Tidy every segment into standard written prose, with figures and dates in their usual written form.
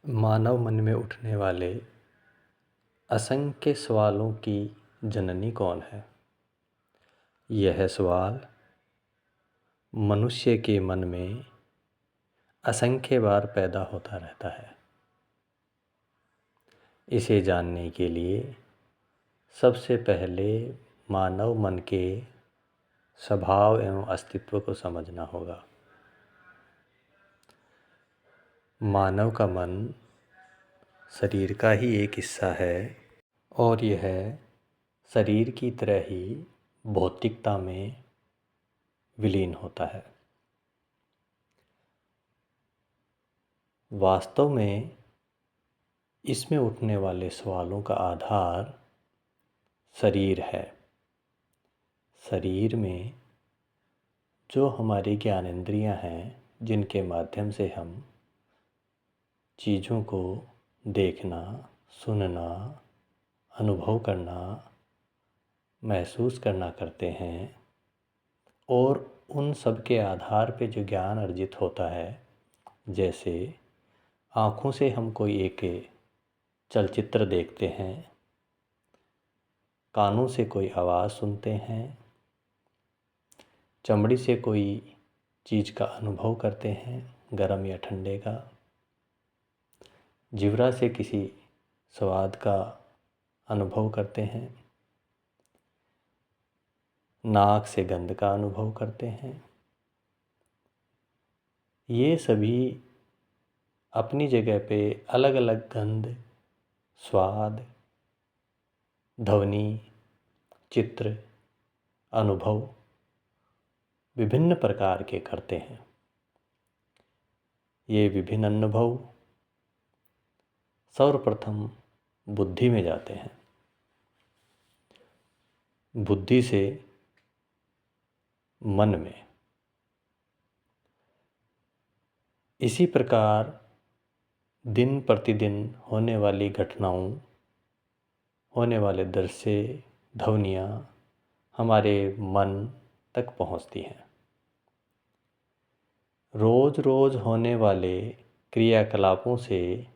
मानव मन में उठने वाले असंख्य सवालों की जननी कौन है? यह सवाल मनुष्य के मन में असंख्य बार पैदा होता रहता है। इसे जानने के लिए सबसे पहले मानव मन के स्वभाव एवं अस्तित्व को समझना होगा। मानव का मन शरीर का ही एक हिस्सा है और यह शरीर की तरह ही भौतिकता में विलीन होता है। वास्तव में इसमें उठने वाले सवालों का आधार शरीर है। शरीर में जो हमारी ज्ञानेंद्रियां हैं, जिनके माध्यम से हम चीज़ों को देखना, सुनना, अनुभव करना, महसूस करना करते हैं और उन सब के आधार पे जो ज्ञान अर्जित होता है, जैसे आँखों से हम कोई एक चलचित्र देखते हैं, कानों से कोई आवाज़ सुनते हैं, चमड़ी से कोई चीज़ का अनुभव करते हैं, गर्म या ठंडे का, जिह्वा से किसी स्वाद का अनुभव करते हैं, नाक से गंध का अनुभव करते हैं। ये सभी अपनी जगह पे अलग अलग गंध, स्वाद, ध्वनि, चित्र, अनुभव विभिन्न प्रकार के करते हैं। ये विभिन्न अनुभव सर्वप्रथम बुद्धि में जाते हैं। बुद्धि से मन में। इसी प्रकार दिन प्रतिदिन होने वाली घटनाओं, होने वाले दृश्य, ध्वनियाँ हमारे मन तक पहुँचती हैं। रोज़ रोज़ होने वाले क्रियाकलापों से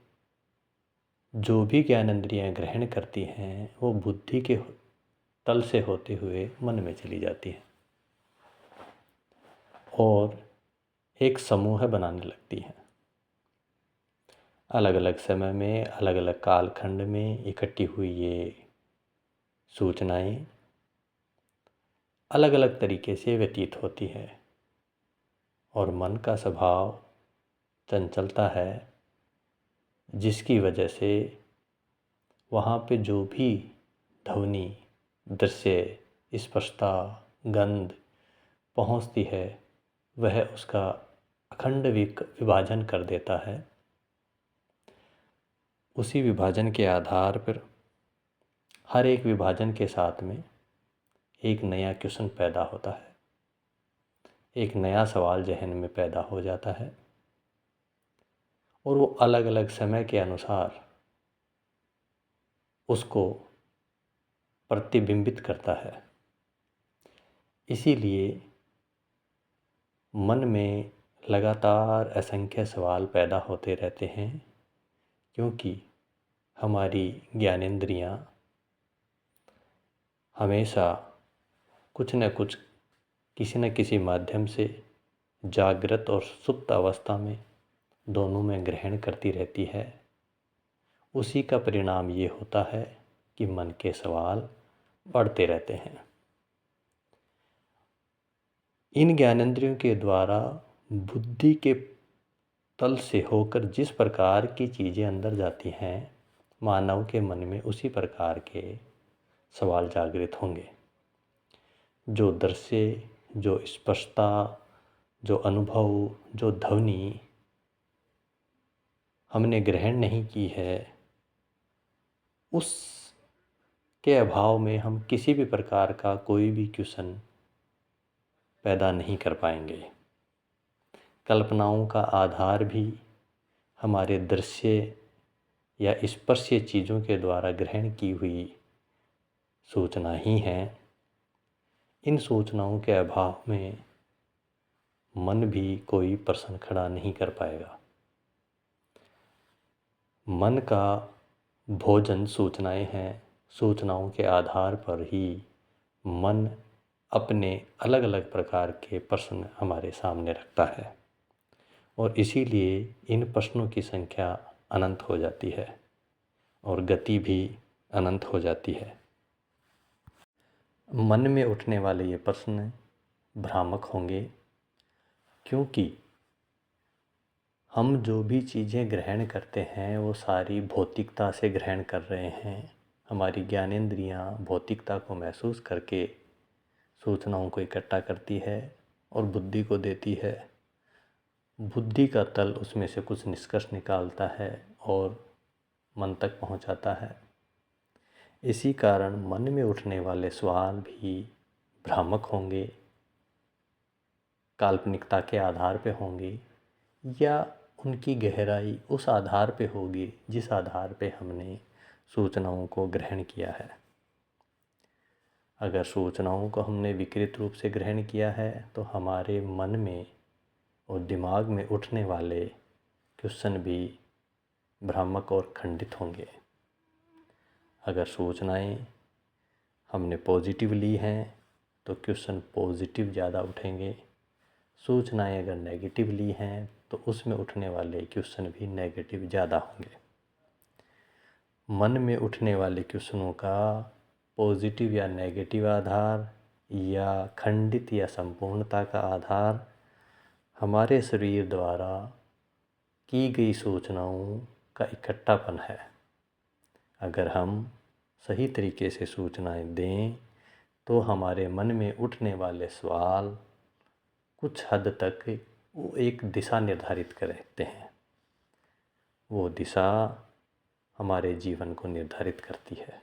जो भी ज्ञानेंद्रियाँ ग्रहण करती हैं, वो बुद्धि के तल से होते हुए मन में चली जाती हैं और एक समूह बनाने लगती हैं। अलग अलग समय में, अलग अलग कालखंड में इकट्ठी हुई ये सूचनाएं अलग अलग तरीके से व्यतीत होती है और मन का स्वभाव चंचलता है, जिसकी वजह से वहाँ पे जो भी ध्वनि, दृश्य, स्पर्शता, गंध पहुँचती है, वह उसका अखंड विभाजन कर देता है। उसी विभाजन के आधार पर हर एक विभाजन के साथ में एक नया क्वेश्चन पैदा होता है, एक नया सवाल जहन में पैदा हो जाता है और वो अलग अलग समय के अनुसार उसको प्रतिबिंबित करता है। इसीलिए मन में लगातार असंख्य सवाल पैदा होते रहते हैं, क्योंकि हमारी ज्ञानेंद्रियाँ हमेशा कुछ न कुछ, किसी न किसी माध्यम से जागृत और सुप्त अवस्था में दोनों में ग्रहण करती रहती है। उसी का परिणाम ये होता है कि मन के सवाल बढ़ते रहते हैं। इन ज्ञानेंद्रियों के द्वारा बुद्धि के तल से होकर जिस प्रकार की चीज़ें अंदर जाती हैं, मानव के मन में उसी प्रकार के सवाल जागृत होंगे। जो दृश्य, जो स्पर्शता, जो अनुभव, जो ध्वनि हमने ग्रहण नहीं की है, उस के अभाव में हम किसी भी प्रकार का कोई भी क्वेश्चन पैदा नहीं कर पाएंगे। कल्पनाओं का आधार भी हमारे दृश्य या स्पर्शीय चीज़ों के द्वारा ग्रहण की हुई सूचना ही है। इन सूचनाओं के अभाव में मन भी कोई प्रश्न खड़ा नहीं कर पाएगा। मन का भोजन सूचनाएं हैं। सूचनाओं के आधार पर ही मन अपने अलग अलग प्रकार के प्रश्न हमारे सामने रखता है और इसीलिए इन प्रश्नों की संख्या अनंत हो जाती है और गति भी अनंत हो जाती है। मन में उठने वाले ये प्रश्न भ्रामक होंगे क्योंकि हम जो भी चीज़ें ग्रहण करते हैं वो सारी भौतिकता से ग्रहण कर रहे हैं। हमारी ज्ञानेंद्रियाँ भौतिकता को महसूस करके सूचनाओं को इकट्ठा करती है और बुद्धि को देती है। बुद्धि का तल उसमें से कुछ निष्कर्ष निकालता है और मन तक पहुंचाता है। इसी कारण मन में उठने वाले सवाल भी भ्रामक होंगे, काल्पनिकता के आधार पे होंगे या उनकी गहराई उस आधार पे होगी जिस आधार पे हमने सूचनाओं को ग्रहण किया है। अगर सूचनाओं को हमने विकृत रूप से ग्रहण किया है तो हमारे मन में और दिमाग में उठने वाले क्वेश्चन भी भ्रामक और खंडित होंगे। अगर सूचनाएं हमने पॉजिटिव ली हैं तो क्वेश्चन पॉजिटिव ज़्यादा उठेंगे। सूचनाएं अगर नेगेटिव ली हैं तो उसमें उठने वाले क्वेश्चन भी नेगेटिव ज़्यादा होंगे। मन में उठने वाले क्वेश्चनों का पॉजिटिव या नेगेटिव आधार या खंडित या संपूर्णता का आधार हमारे शरीर द्वारा की गई सूचनाओं का इकट्ठापन है। अगर हम सही तरीके से सूचनाएं दें तो हमारे मन में उठने वाले सवाल कुछ हद तक वो एक दिशा निर्धारित करते हैं। वो दिशा हमारे जीवन को निर्धारित करती है।